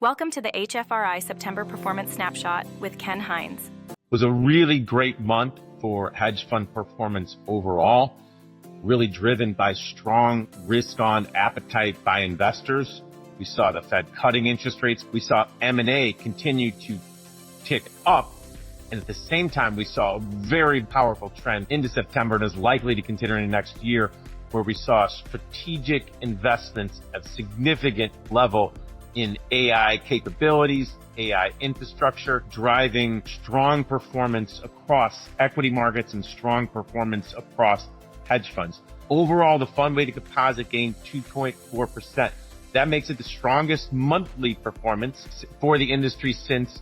Welcome to the HFRI September Performance Snapshot with Ken Hines. It was a really great month for hedge fund performance overall, really driven by strong risk-on appetite by investors. We saw the Fed cutting interest rates. We saw M&A continue to tick up. And at the same time, we saw a very powerful trend into September and is likely to continue in the next year, where we saw strategic investments at significant level in AI capabilities, AI infrastructure, driving strong performance across equity markets and strong performance across hedge funds. Overall, the fund-weighted composite gained 2.4%. That makes it the strongest monthly performance for the industry since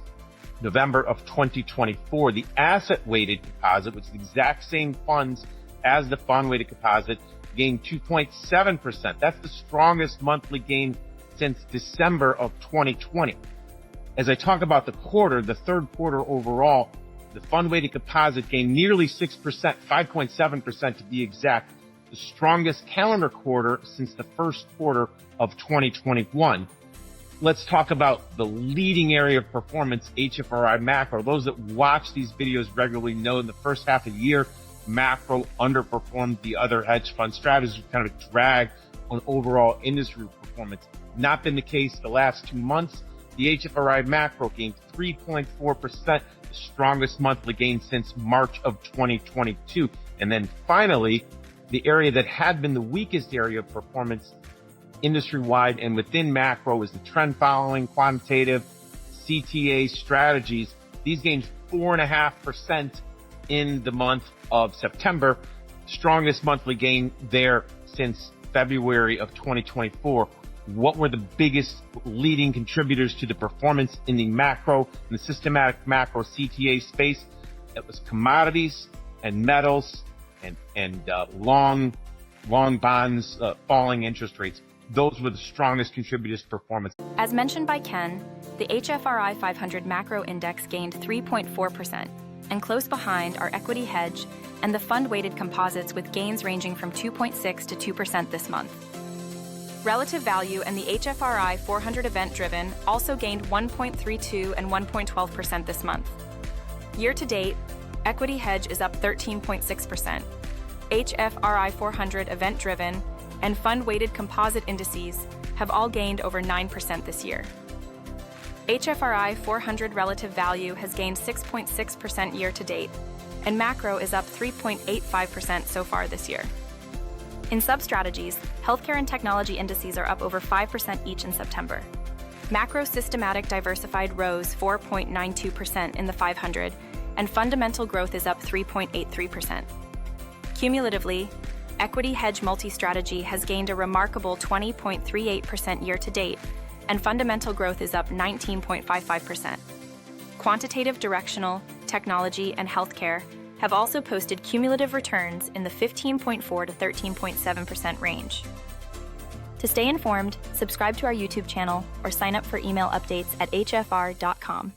November of 2024. The asset-weighted composite, which is the exact same funds as the fund-weighted composite, gained 2.7%. That's the strongest monthly gain since December of 2020. As I talk about the quarter, the third quarter overall, the fund-weighted composite gained nearly 6%, 5.7% to be exact, the strongest calendar quarter since the first quarter of 2021. Let's talk about the leading area of performance, HFRI macro. Those that watch these videos regularly know in the first half of the year, macro underperformed the other hedge fund strategies, kind of a drag on overall industry performance. Not been the case the last 2 months. The HFRI macro gained 3.4%, the strongest monthly gain since March of 2022. And then finally, the area that had been the weakest area of performance industry-wide and within macro is the trend following quantitative CTA strategies. These gained 4.5% in the month of September, strongest monthly gain there since February of 2024. What were the biggest leading contributors to the performance in the macro, in the systematic macro CTA space? It was commodities and metals and long bonds, falling interest rates. Those were the strongest contributors to performance. As mentioned by Ken, the HFRI 500 Macro Index gained 3.4%, and close behind are equity hedge and the fund-weighted composites with gains ranging from 2.6 to 2% this month. Relative value and the HFRI 400 event-driven also gained 1.32 and 1.12% this month. Year-to-date, equity hedge is up 13.6%. HFRI 400 event-driven and fund-weighted composite indices have all gained over 9% this year. HFRI 400 relative value has gained 6.6% year-to-date, and macro is up 3.85% so far this year. In sub-strategies, healthcare and technology indices are up over 5% each in September. Macro systematic diversified rose 4.92% in the 500, and fundamental growth is up 3.83%. Cumulatively, equity hedge multi-strategy has gained a remarkable 20.38% year-to-date, and fundamental growth is up 19.55%. Quantitative directional, technology, and healthcare have also posted cumulative returns in the 15.4 to 13.7% range. To stay informed, subscribe to our YouTube channel or sign up for email updates at hfr.com.